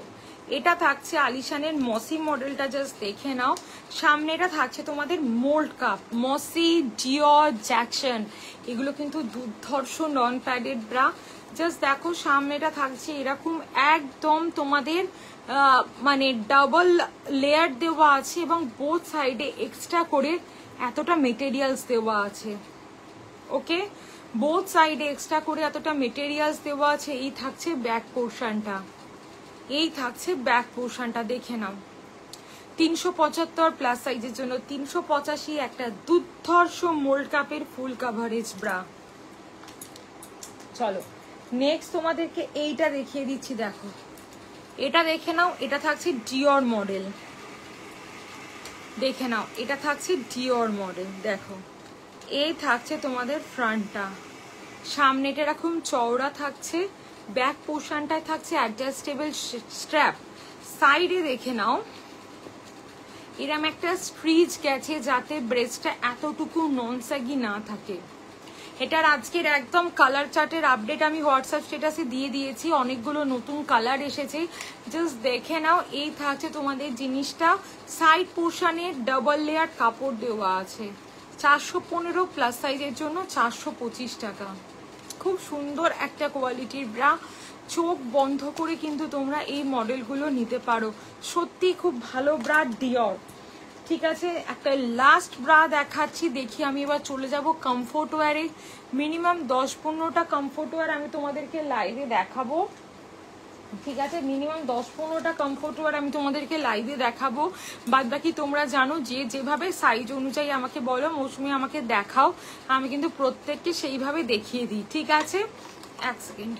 এটা থাকছে আলিশানের মসি মডেলটা, জাস্ট দেখে নাও। সামনেটা থাকছে তোমাদের মোল্ড কাপ, মসি, ডিওর, জ্যাকসন, এগুলো কিন্তু দুর্ধর্ষ নন প্যাডেড ব্রা। জাস্ট দেখো সামনেটা থাকছে এরকম, একদম তোমাদের মানে ডাবল লেয়ার দেওয়া আছে এবং বোথ সাইডে এক্সট্রা করে এতটা মেটেরিয়ালস দেওয়া আছে। ওকে, বোথ সাইডে এক্সট্রা করে এতটা মেটেরিয়ালস দেওয়া আছে। এই থাকছে ব্যাক পোর্শনটা, এই থাকছে ব্যাক পোর্শনটা, দেখে নাও। 375 প্লাস সাইজের জন্য 385, একটা দুর্ধর্ষ মোল্ড কাপের ফুল কাভারেজ ব্রা। চলো নেক্সট তোমাদেরকে এইটা দেখিয়ে দিচ্ছি, দেখো এটা দেখে নাও। এটা থাকছে ডিওর মডেল, দেখে নাও, এটা থাকছে ডিওর মডেল। দেখো এই থাকছে তোমাদের ফ্রন্টটা, সামনেটা এরকম চওড়া থাকছে, ব্যাক পোর্শনটায় থাকছে অ্যাডজাস্টেবল স্ট্র্যাপ। সাইডে দেখে নাও এরম একটা স্ট্রিচ গেছে যাতে ব্রেস্টটা এতটুকু নন স্যাগি না থাকে। এটার আজকের একদম কালার চার্টের আপডেট আমি হোয়াটসঅ্যাপ স্ট্যাটাসে দিয়ে দিয়েছি, অনেকগুলো নতুন কালার এসেছে, জাস্ট দেখে নাও। এই থাকছে তোমাদের জিনিসটা, সাইড পোর্শনে ডাবল লেয়ার কাপড় দেওয়া আছে। 415 প্লাস সাইজের জন্য 425 টাকা। খুব সুন্দর একটা কোয়ালিটির ব্রা, চোখ বন্ধ করে কিন্তু তোমরা এই মডেলগুলো নিতে পারো। সত্যি খুব ভালো ব্রা, ডিওর। ঠিক আছে, একটা লাস্ট ব্রা দেখাচ্ছি, দেখি আমি এবার চলে যাব কমফোর্ট ওয়্যারে। মিনিমাম 10-15টা কমফোর্ট ওয়্যার আমি তোমাদেরকে লাইভে দেখাবো। ঠিক আছে, মিনিমাম 10-15টা কমফোর্ট ওয়্যার আমি তোমাদেরকে লাইভে দেখাবো। বাদ বাকি তোমরা জানো যে যেভাবে সাইজ অনুযায়ী আমাকে বলো, মৌসুমি আমাকে দেখাও, আমি কিন্তু প্রত্যেককে সেইভাবে দেখিয়ে দিই। ঠিক আছে, এক সেকেন্ড।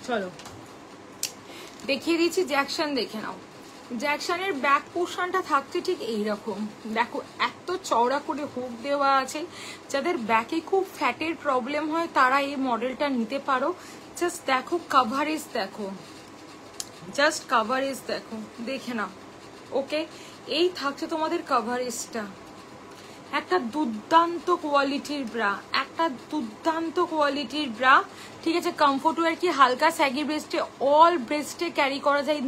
চলো দেখিয়ে দিচ্ছি, জ্যাকসন দেখে নাও। জ্যাকসনের ব্যাক পোর্শনটা থাকছে ঠিক এইরকম, দেখো এত চওড়া করে হুক দেওয়া আছে। যাদের ব্যাকে খুব ফ্যাটের প্রবলেম হয় তারা এই মডেলটা নিতে পারো। জাস্ট দেখো কাভারেজ, দেখো জাস্ট কাভারেজ দেখো, দেখে নাও। ওকে, এই থাকছে তোমাদের কাভারেজটা। একটা দুর্দান্ত কোয়ালিটির ব্রা, একটা দুর্দান্ত কোয়ালিটির ব্রা, ঠিক আছে। কমফোর্ট ওয়্যার কি হালকা স্যাগি ব্রেস্টে, অল ব্রেস্টে ক্যারি করা যায়,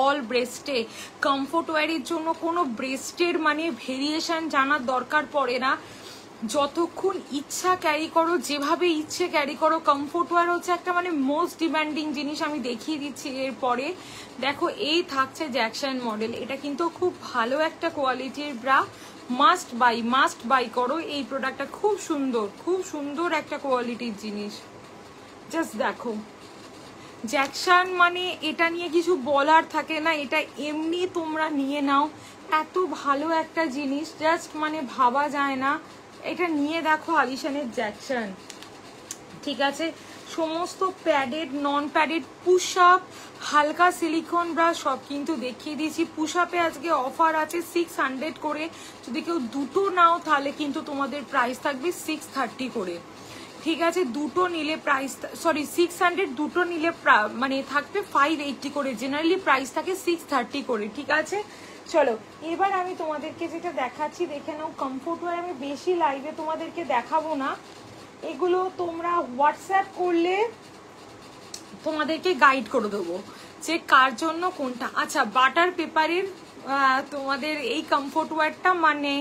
অল ব্রেস্টে। কমফোর্ট ওয়্যারের জন্য কোনো ব্রেস্টের মানে ভেরিয়েশন জানার দরকার পড়ে না, যতক্ষণ ইচ্ছা ক্যারি করো, যেভাবে ইচ্ছে ক্যারি করো। কমফোর্ট ওয়্যার হচ্ছে একটা মানে মোস্ট ডিমান্ডিং জিনিস, আমি দেখিয়ে দিচ্ছি এরপরে। দেখো এই থাকছে জ্যাকসন মডেল, এটা কিন্তু খুব ভালো একটা কোয়ালিটির ব্রা, মাস্ট বাই করো এই প্রোডাক্টটা। খুব সুন্দর একটা কোয়ালিটির জিনিস। জাস্ট দেখো জ্যাকসন মানে এটা নিয়ে কিছু বলার থাকে না, এটা এমনি তোমরা নিয়ে নাও, এত ভালো একটা জিনিস, জাস্ট মানে ভাবা যায় না। এটা নিয়ে দেখো আলিশানের জ্যাকসন, ঠিক আছে। সমস্ত padded, non padded, push up, হালকা সিলিকন ব্রাশ সব কিন্তু দেখিয়ে দিয়েছি। পুশ আপে আজকে অফার আছে 600 করে, যদি কেউ দুটো নাও তাহলে কিন্তু তোমাদের প্রাইস থাকবে 630 করে, ঠিক আছে। দুটো নিলে প্রাইস, সরি 600, দুটো নিলে মানে থাকবে 580 করে, জেনারেলি প্রাইস থাকে 630 করে, ঠিক আছে। চলো এবার আমি তোমাদেরকে যেটা দেখাচ্ছি দেখে নাও। কমফোর্ট ওয়্যার আমি বেশি লাইভে তোমাদেরকে দেখাবো না, এগুলো তোমরা হোয়াটসঅ্যাপ করলে তোমাদেরকে গাইড করে দেবো যে কার জন্য কোনটা। আচ্ছা, বাটার পেপারের তোমাদের এই কমফোর্ট ওয়্যারটা মানে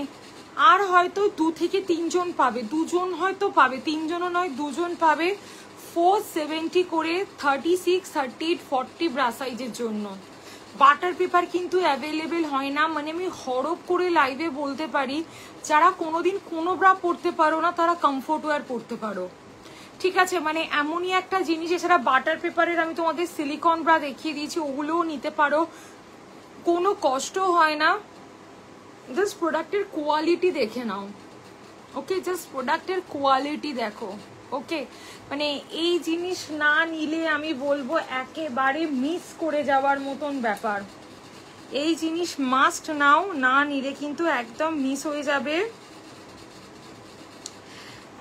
আর হয়তো 2 থেকে 3 জন পাবে, 2 জন হয়তো পাবে, 3 জনও নয় 2 জন পাবে। 470 করে 36, 38, 40 ব্রা সাইজের জন্য। বাটার পেপার কিন্তু অ্যাভেলেবেল হয় না, মানে আমি হরপ করে লাইভে বলতে পারি, যারা কোনোদিন কোনো ব্রা পরতে পারো না তারা কমফোর্ট ওয়্যার পরতে পারো, ঠিক আছে। মানে এমনই একটা জিনিস। এছাড়া বাটার পেপারের আমি তোমাদের সিলিকন ব্রা দেখিয়ে দিয়েছি, ওগুলোও নিতে পারো, কোনো কষ্ট হয় না। জাস্ট প্রোডাক্টের কোয়ালিটি দেখে নাও, ওকে, জাস্ট প্রোডাক্টের কোয়ালিটি দেখো, ওকে। মানে এই জিনিস না নিলে আমি বলবো একেবারে মিস করে যাওয়ার মতন ব্যাপার। এই জিনিস মাস্ট নাও, না নিলে কিন্তু একদম মিস হয়ে যাবে।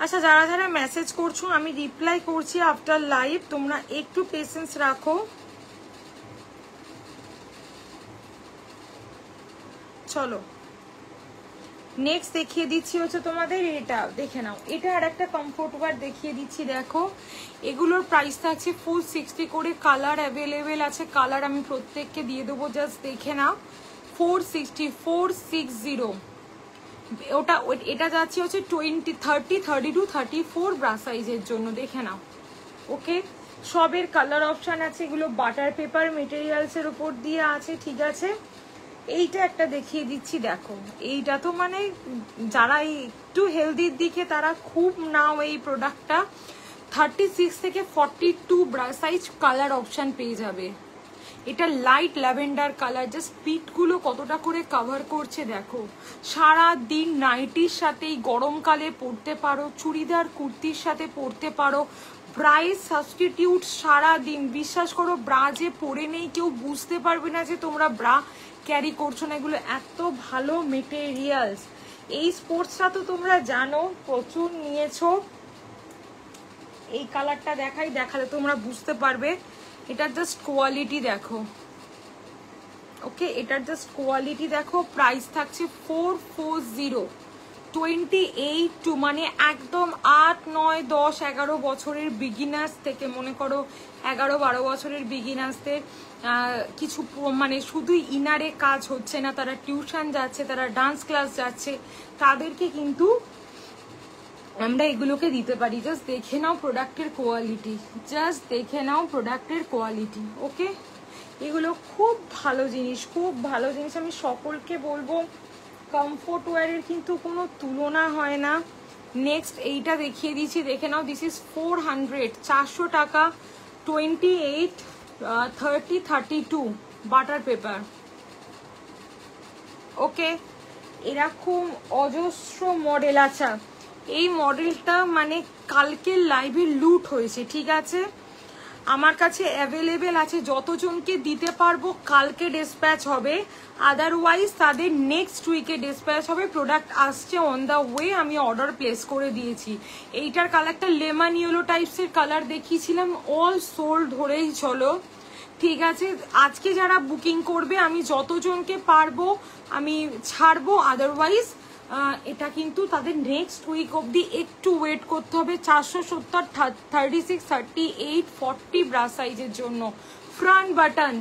আচ্ছা, যারা যারা মেসেজ করছো আমি রিপ্লাই করছি আফটার লাইভ, তোমরা একটু পেশেন্স রাখো। চলো নেক্সট দেখিয়ে দিচ্ছি হচ্ছে তোমাদের এটা, দেখে নাও। এটা আর একটা কমফোর্ট ওয়্যার দেখিয়ে দিচ্ছি, দেখো এগুলোর প্রাইস থাকছে 460 করে। কালার অ্যাভেলেবেল আছে, কালার আমি প্রত্যেককে দিয়ে দেবো, জাস্ট দেখে নাও। 460, 460 ওটা, এটা যাচ্ছে হচ্ছে 20, 30, 32, 34 ব্রা সাইজের জন্য, দেখে নাও, ওকে। সবের কালার অপশান আছে, এগুলো বাটার পেপার মেটেরিয়ালসের উপর দিয়ে আছে, ঠিক আছে। এইটা একটা দেখিয়ে দিচ্ছি, দেখো এইটা তো মানে যারা একটু হেলদির দিকে তারা খুব নাও এই প্রোডাক্টটা। 36 থেকে 42 ব্রা সাইজ কালার অপশান পেয়ে যাবে। এটা লাইট ল্যাভেন্ডার কালার, জাস্ট পিঠগুলো কতটা করে কভার করছে দেখো। সারা দিন নাইটির সাথে গরমকালে পরতে পারো, চুড়িদার কুর্তির সাথে পরতে পারো, ব্রাইস সাবস্টিটিউট সারা দিন। বিশ্বাস করো ব্রা যে পরে নেই কেউ বুঝতে পারবে না যে তোমরা ব্রা ক্যারি করছো না, এগুলো এত ভালো মেটেরিয়ালস। এই স্পোর্টসটা তো তোমরা জানো, প্রচুর নিয়েছো। এই কালারটা দেখালে তোমরা বুঝতে পারবে। এটার জাস্ট কোয়ালিটি দেখো, ওকে, এটার জাস্ট কোয়ালিটি দেখো। প্রাইস থাকছে 440, 28 টু মানে একদম 8, 9, 10, 11 বছরের বিগিনার্স থেকে, মনে করো 11-12 বছরের বিগিনার্সদের কিছু মানে শুধুই ইনারে কাজ হচ্ছে না, তারা টিউশন যাচ্ছে, তারা ডান্স ক্লাস যাচ্ছে, তাদেরকে কিন্তু আমরা এগুলোকে দিতে পারি। জাস্ট দেখে নাও প্রোডাক্টের কোয়ালিটি, জাস্ট দেখে নাও প্রোডাক্টের কোয়ালিটি, ওকে। এগুলো খুব ভালো জিনিস, খুব ভালো জিনিস। আমি সকলকে বলবো কমফোর্ট ওয়্যারের কিন্তু কোনো তুলনা হয় না। নেক্সট এইটা দেখিয়ে দিচ্ছি, দেখে নাও। দিস ইজ 400, 400 টাকা, 28, 30, 32 বাটার পেপার, ওকে। এরকম অজস্র মডেল। আচ্ছা, এই মডেলটা মানে কালকের লাইভে লুট হয়েছে, ঠিক আছে। আমার কাছে অ্যাভেলেবেল আছে, যতজনকে দিতে পারবো কালকে ডিসপ্যাচ হবে, আদারওয়াইজ তাদের নেক্সট উইকে ডিসপ্যাচ হবে। প্রোডাক্ট আসছে অন দ্য ওয়ে, আমি অর্ডার প্লেস করে দিয়েছি। এইটার কালারটা লেমন ইয়েলো টাইপসের কালার দেখিয়েছিলাম, অল সোল্ড ধরেই চলো, ঠিক আছে। আজকে যারা বুকিং করবে আমি যতজনকে পারবো আমি ছাড়বো, আদারওয়াইজ এটা কিন্তু তাদের নেক্সট উইক অবধি একটু ওয়েট করতে হবে। 470, 36, 38, 40 ব্রা সাইজের জন্য। ফ্রন্ট বাটন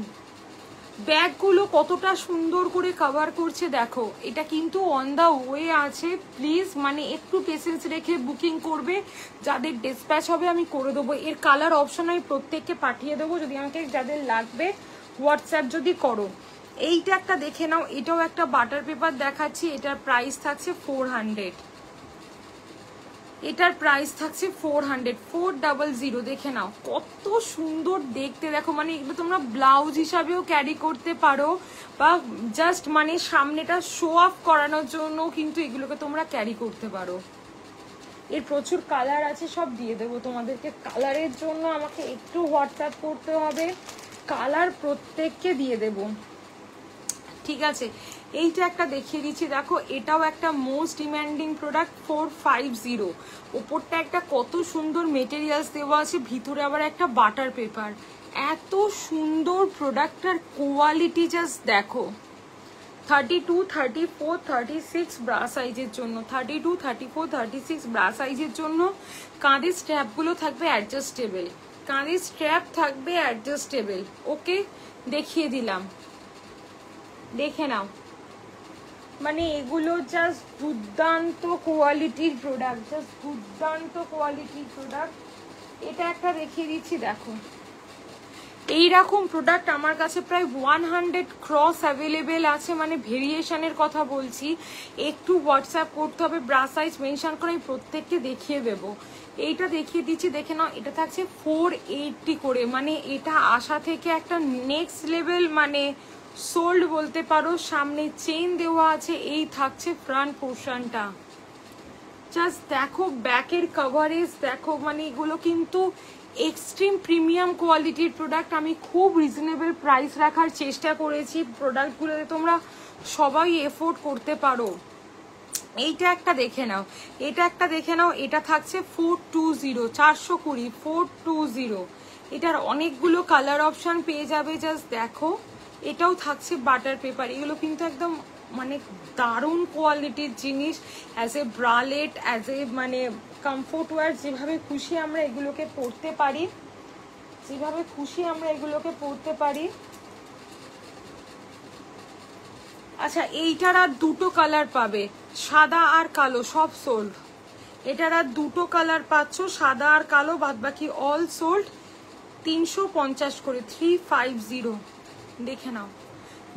ব্যাগগুলো কতটা সুন্দর করে কভার করছে দেখো, এটা কিন্তু অন দ্য ওয়ে আছে। প্লিজ মানে একটু পেশেন্স রেখে বুকিং করবে, যাদের ডিসপ্যাচ হবে আমি করে দেবো। এর কালার অপশন আমি প্রত্যেককে পাঠিয়ে দেবো, যদি আমাকে যাদের লাগবে হোয়াটসঅ্যাপ যদি করো। এইটা একটা দেখে নাও, এটাও একটা বাটার পেপার দেখাচ্ছি, এটার প্রাইস থাকছে 400, এটার প্রাইস থাকছে 400, 400। দেখে নাও কত সুন্দর দেখতে, দেখো মানে এগুলো তোমরা ব্লাউজ হিসাবেও ক্যারি করতে পারো, বা জাস্ট মানে সামনেটা শো অফ করানোর জন্য কিন্তু এগুলোকে তোমরা ক্যারি করতে পারো। এর প্রচুর কালার আছে, সব দিয়ে দেবো তোমাদেরকে। কালারের জন্য আমাকে একটু হোয়াটসঅ্যাপ করতে হবে, কালার প্রত্যেককে দিয়ে দেবো, ঠিক আছে। এইটা একটা দেখিয়ে দিচ্ছি, দেখো এটাও একটা মোস্ট ডিমান্ডিং প্রোডাক্ট, 450। ওপরটা একটা কত সুন্দর মেটেরিয়ালস দেওয়া আছে, ভিতরে আবার একটা বাটার পেপার। এত সুন্দর প্রোডাক্টটার কোয়ালিটি জাস্ট দেখো। 32, 34, 36 ব্রা সাইজের জন্য, 32, 34, 36 ব্রা সাইজের জন্য। কাঁধের স্ট্র্যাপগুলো থাকবে অ্যাডজাস্টেবল, কাঁধের স্ট্র্যাপ থাকবে অ্যাডজাস্টেবল। ওকে, দেখিয়ে দিলাম, দেখে নাও। মানে এগুলো জাস্ট দুর্দান্ত কোয়ালিটির প্রোডাক্ট, জাস্ট দুর্দান্ত কোয়ালিটির প্রোডাক্ট। এটা একটা দেখিয়ে দিচ্ছি, দেখো এইরকম প্রোডাক্ট আমার কাছে প্রায় 100 ক্রস অ্যাভেলেবেল আছে, মানে ভেরিয়েশনের কথা বলছি। একটু হোয়াটসঅ্যাপ করতে হবে, ব্রা সাইজ মেনশন করে আমি প্রত্যেককে দেখিয়ে দেবো। এইটা দেখিয়ে দিচ্ছি, দেখে নাও, এটা থাকছে 480 করে, মানে এটা আসা থেকে একটা নেক্সট লেভেল মানে সোল্ড বলতে পারো। সামনে চেইন দেওয়া আছে, এই থাকছে ফ্রন্ট পোর্শনটা। জাস্ট দেখো ব্যাকের কভারেজ দেখো, মানে এগুলো কিন্তু এক্সট্রিম প্রিমিয়াম কোয়ালিটির প্রোডাক্ট। আমি খুব রিজনেবল প্রাইস রাখার চেষ্টা করেছি, প্রোডাক্টগুলোতে তোমরা সবাই এফোর্ড করতে পারো। এইটা একটা দেখে নাও, এটা একটা দেখে নাও, এটা থাকছে 420, 420, 420। এটার অনেকগুলো কালার অপশন পেয়ে যাবে, জাস্ট দেখো। এটাও থাকছে বাটার পেপার। এগুলো কিন্তু একদম মানে দারুণ কোয়ালিটির জিনিস, as a bralette, as a মানে কমফোর্ট ওয়্যার, যেভাবে খুশি আমরা এগুলোকে পরতে পারি, যেভাবে খুশি আমরা এগুলোকে পরতে পারি। আচ্ছা, এইটার আর দুটো কালার পাবে, সাদা আর কালো, সব সোল্ড। এটার আর দুটো কালার পাচ্ছ, সাদা আর কালো, বাদ বাকি অল সোল্ড। 350 করে, 350। দেখে নাও,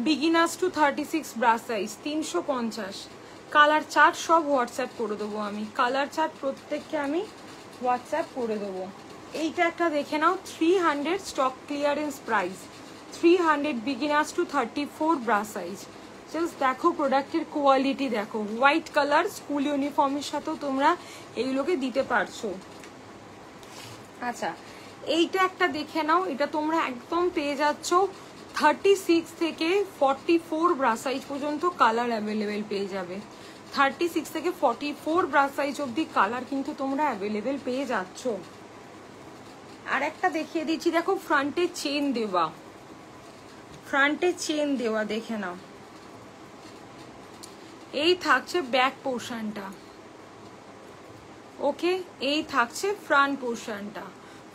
beginners to 36 bra size, 350। Colour chart সব হোয়াটসঅ্যাপ করে দেবো আমি, কালার চার্ট প্রত্যেককে আমি হোয়াটসঅ্যাপ করে দেবো। এইটা একটা দেখে নাও, 300 stock clearance price, 300 beginners to 34 bra size. Just দেখো প্রোডাক্টের কোয়ালিটি দেখো, হোয়াইট কালার, স্কুল ইউনিফর্মের সাথেও তোমরা এইগুলোকে দিতে পারছো। আচ্ছা, এইটা একটা দেখে নাও, এটা তোমরা একদম পেয়ে যাচ্ছ 36 থেকে 44 ব্রা সাইজ পর্যন্ত কালার অ্যাভেলেবেল পেয়ে যাবে। 36 থেকে 44 ব্রা সাইজ অব্দি কালার কিন্তু তোমরা অ্যাভেলেবেল পেয়ে যাচ্ছ। আর একটা দেখিয়ে দিচ্ছি, দেখো ফ্রন্টে চেন দেওয়া, ফ্রন্টে চেন দেওয়া, দেখে নাও। এই থাকছে ব্যাক পোর্শনটা, ওকে, এই থাকছে ফ্রন্ট পোর্শনটা।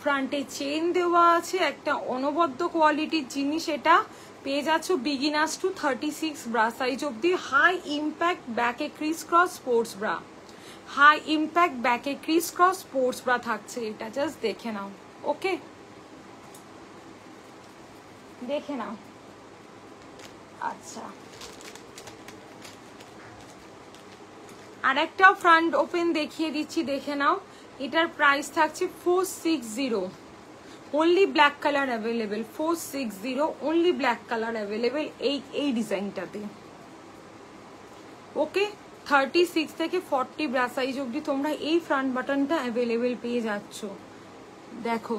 ফ্রন্টে চেন দেওয়া আছে, একটা অনবদ্য কোয়ালিটির জিনিস। এটা পেয়ে যাচ্ছ বিগিনার্স টু 36 ব্রা সাইজ অব্দি। হাই ইম্প্যাক্ট ব্যাকে criss cross sports bra, high impact ব্যাকে ক্রিস ক্রস স্পোর্টস ব্রা থাকছে এটা, জাস্ট দেখে নাও। ওকে, দেখে নাও। আচ্ছা, আর একটা ফ্রন্ট ওপেন দেখিয়ে দিচ্ছি, দেখে নাও। এটার প্রাইস থাকছে 460, only black colour available, 460 only black colour available এই ডিজাইনটাতে। ওকে, 36 থেকে 40 ব্রা সাইজ অবধি তোমরা এই ফ্রন্ট বাটনটা অ্যাভেলেবেল পেয়ে যাচ্ছ। দেখো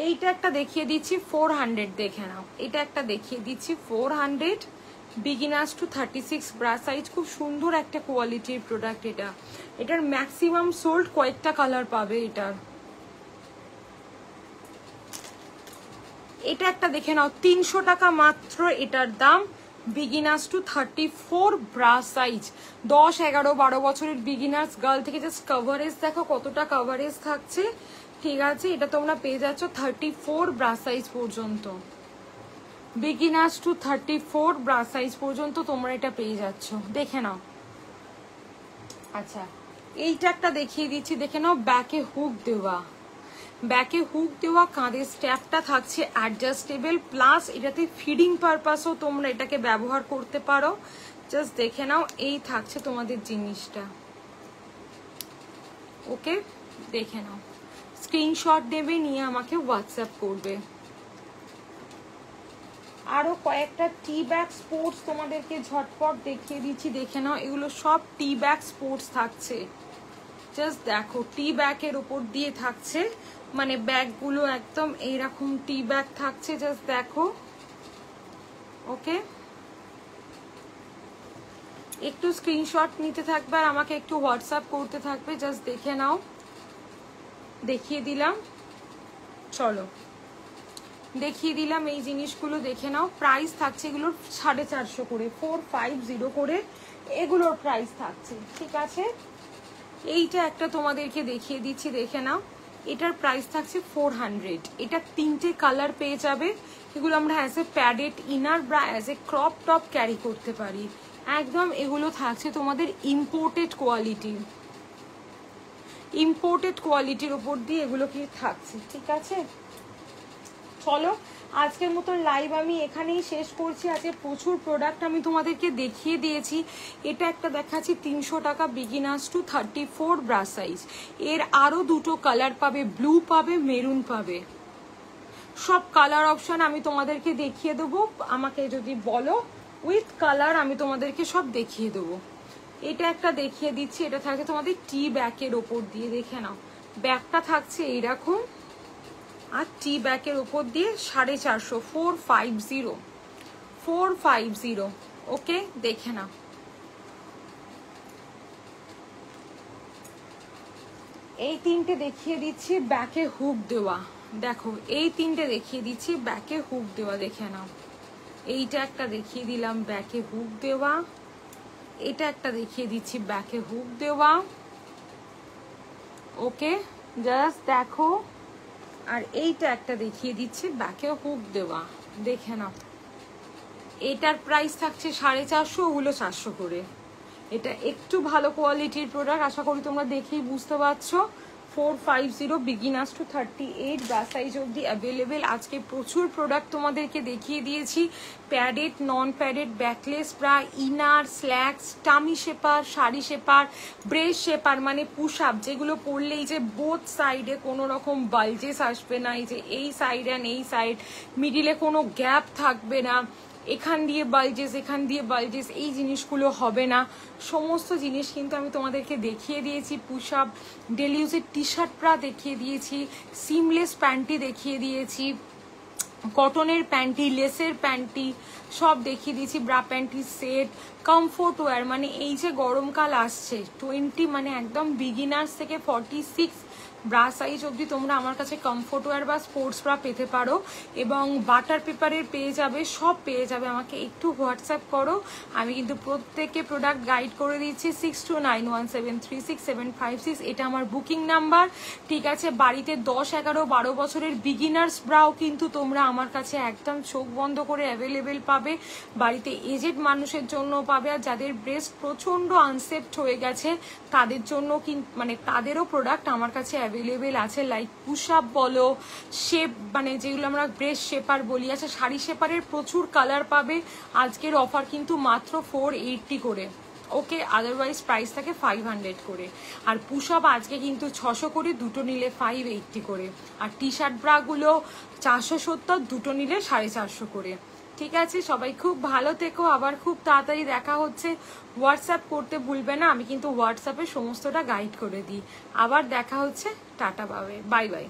এইটা একটা দেখিয়ে দিচ্ছি 400, দেখে নাও। এটা একটা দেখিয়ে দিচ্ছি 400, বিগিনার্স টু 36 ব্রা সাইজ। খুব সুন্দর একটা কোয়ালিটির প্রোডাক্ট এটা। এটার ম্যাক্সিমাম সোল্ড, কয়েকটা কালার পাবে এটার। এটা একটা দেখে নাও 300 টাকা মাত্র এটার দাম। বিগিনার্স টু 34 ব্রা সাইজ, 10, 11, 12 বছরের বিগিনার্স গার্ল থেকে। জাস্ট কভারেজ দেখো কতটা কভারেজ থাকছে, ঠিক আছে। এটা তোমরা পেয়ে যাচ্ছ 34 ব্রা সাইজ পর্যন্ত। বিগিনার্স টু 34 ব্রা সাইজ পর্যন্ত তোমরা এটা পেয়ে যাচ্ছ, দেখে নাও। আচ্ছা, এইটা একটা দেখিয়ে দিচ্ছি, দেখে নাও। ব্যাকে হুক দেওয়া, ব্যাকে হুক দেওয়া, কাঁধের স্ট্র্যাপটা থাকছে অ্যাডজাস্টেবল, প্লাস এটাতে ফিডিং পারপাসও তোমরা এটাকে ব্যবহার করতে পারো। জাস্ট দেখে নাও, এই থাকছে তোমাদের জিনিসটা। ওকে, দেখে নাও। স্ক্রিনশট নেবে, নিয়ে আমাকে হোয়াটসঅ্যাপ করবে। আরো কয়েকটা টি ব্যাগ স্পোর্টস তোমাদেরকে ঝটপট দেখিয়ে দিচ্ছি, দেখে নাও। এগুলো সব টি ব্যাগ স্পোর্টস থাকছে। জাস্ট দেখো, টি ব্যাগের উপর দিয়ে থাকছে, মানে ব্যাগগুলো একদম এইরকম টি ব্যাগ থাকছে। জাস্ট দেখো, ওকে। একটু স্ক্রিনশট নিতে থাকবে আর আমাকে একটু হোয়াটসঅ্যাপ করতে থাকবে। জাস্ট দেখে নাও, দেখিয়ে দিলাম। চলো, দেখিয়ে দিলাম এই জিনিসগুলো, দেখে নাও। প্রাইস থাকছে এগুলোর 450 করে, 450 করে এগুলোর প্রাইস থাকছে, ঠিক আছে। এইটা একটা তোমাদেরকে দেখিয়ে দিচ্ছি, দেখে নাও। এটার প্রাইস থাকছে 400। এটা 3টে কালার পেয়ে যাবে। এগুলো আমরা অ্যাজ এ প্যাডেড ইনার বা as a crop top carry করতে পারি একদম। এগুলো থাকছে তোমাদের ইম্পোর্টেড কোয়ালিটি, ইম্পোর্টেড কোয়ালিটির উপর দিয়ে এগুলো কি থাকছে, ঠিক আছে। চলো, আজকের মতো লাইভ আমি এখানেই শেষ করছি। আজকে প্রচুর প্রোডাক্ট আমি তোমাদেরকে দেখিয়ে দিয়েছি। এটা একটা দেখাচ্ছি 300 টাকা, বিগিনার্স টু 34 ব্রা সাইজ। এর আরো দুটো কালার পাবে, ব্লু পাবে, মেরুন পাবে। সব কালার অপশন আমি তোমাদেরকে দেখিয়ে দেবো। আমাকে যদি বলো উইথ কালার, আমি তোমাদেরকে সব দেখিয়ে দেবো। এটা একটা দেখিয়ে দিচ্ছি, এটা থাকে তোমাদের টি ব্যাগের ওপর দিয়ে, দেখে নাও। ব্যাগটা থাকছে এইরকম, আর টি ব্যাগের উপর দিয়ে 450, 450, 450। ওকে, দেখে নাও। এই 3টে দেখিয়ে দিচ্ছি ব্যাকে হুক দেওয়া, দেখো। এই 3টে দেখিয়ে দিচ্ছি ব্যাকে হুক দেওয়া, দেখে নাও। এইটা একটা দেখিয়ে দিলাম ব্যাকে হুক দেওয়া। এটা একটা দেখিয়ে দিচ্ছি ব্যাকে হুক দেওয়া, ওকে। জাস্ট দেখো। আর এইটা একটা দেখিয়ে দিচ্ছি ব্যাকে হুক দেওয়া, দেখে নাও। এটার প্রাইস থাকছে 450, ওগুলো 400 করে। এটা একটু ভালো কোয়ালিটির প্রোডাক্ট, আশা করি তোমরা দেখেই বুঝতে পারছো। 450, বিগিনার্স টু 38 ব্রা সাইজ অবধি অ্যাভেলেবেল। আজকে প্রচুর প্রোডাক্ট তোমাদেরকে দেখিয়ে দিয়েছি। Padded, non padded, backless bra, inner, slacks, tummy shaper, sari shaper, breast shaper, মানে পুশ আপ, যেগুলো পরলে এই যে বোথ সাইডে কোনো রকম বালজেস আসবে না, এই যে এই সাইড অ্যান্ড এই সাইড, মিডিলে কোনো গ্যাপ থাকবে না, এখান দিয়ে বালজেস, এখান দিয়ে বালজেস, এই জিনিসগুলো হবে না। সমস্ত জিনিস কিন্তু আমি তোমাদেরকে দেখিয়ে দিয়েছি। পুশ আপ, ডেলি ইউজের টি শার্ট ব্রা দেখিয়ে দিয়েছি, সিমলেস প্যান্টি দেখিয়ে দিয়েছি, কটনের প্যান্টি, লেসের প্যান্টি সব দেখিয়ে দিয়েছি, bra panty set, comfort wear, মানে এই যে গরমকাল আসছে 20, মানে একদম বিগিনার্স থেকে 46 ব্রা সাইজ অবধি তোমরা আমার কাছে কমফোর্ট ওয়্যার বা স্পোর্টস ব্রা পেতে পারো। এবং বাটার পেপারের পেয়ে যাবে, সব পেয়ে যাবে। আমাকে একটু হোয়াটসঅ্যাপ করো, আমি কিন্তু প্রত্যেককে প্রোডাক্ট গাইড করে দিচ্ছি। 6291736756, এটা আমার বুকিং নাম্বার, ঠিক আছে। বাড়িতে 10, 11, 12 বছরের বিগিনার্স ব্রাও কিন্তু তোমরা আমার কাছে একদম চোখ বন্ধ করে অ্যাভেলেবেল পাবে। বাড়িতে এজেড মানুষের জন্য পাবে, আর যাদের ব্রেস্ট প্রচন্ড আনসেপ্ট হয়ে গেছে তাদের জন্য কিন্তু, মানে তাদেরও প্রোডাক্ট আমার কাছে অ্যাভেলেবেল আছে। লাইক পুশ আপ বলো, শেপ, মানে যেগুলো আমরা ব্রেস্ট শেপার বলি। আচ্ছা, শাড়ি শেপারের প্রচুর কালার পাবে। আজকের অফার কিন্তু মাত্র 480 করে, ওকে। আদারওয়াইজ প্রাইস থাকে 500 করে। আর পুশ আপ আজকে কিন্তু 600 করে, দুটো নিলে 580 করে। আর টি শার্ট ব্রাগুলো 470, দুটো নিলে 450 করে, ঠিক আছে। সবাই খুব ভালো থেকো, আবার খুব তাড়াতাড়ি দেখা হচ্ছে। হোয়াটসঅ্যাপ করতে ভুলবে না, আমি কিন্তু হোয়াটসঅ্যাপে সমস্তটা গাইড করে দিই। আবার দেখা হচ্ছে, টাটা, বাই বাই।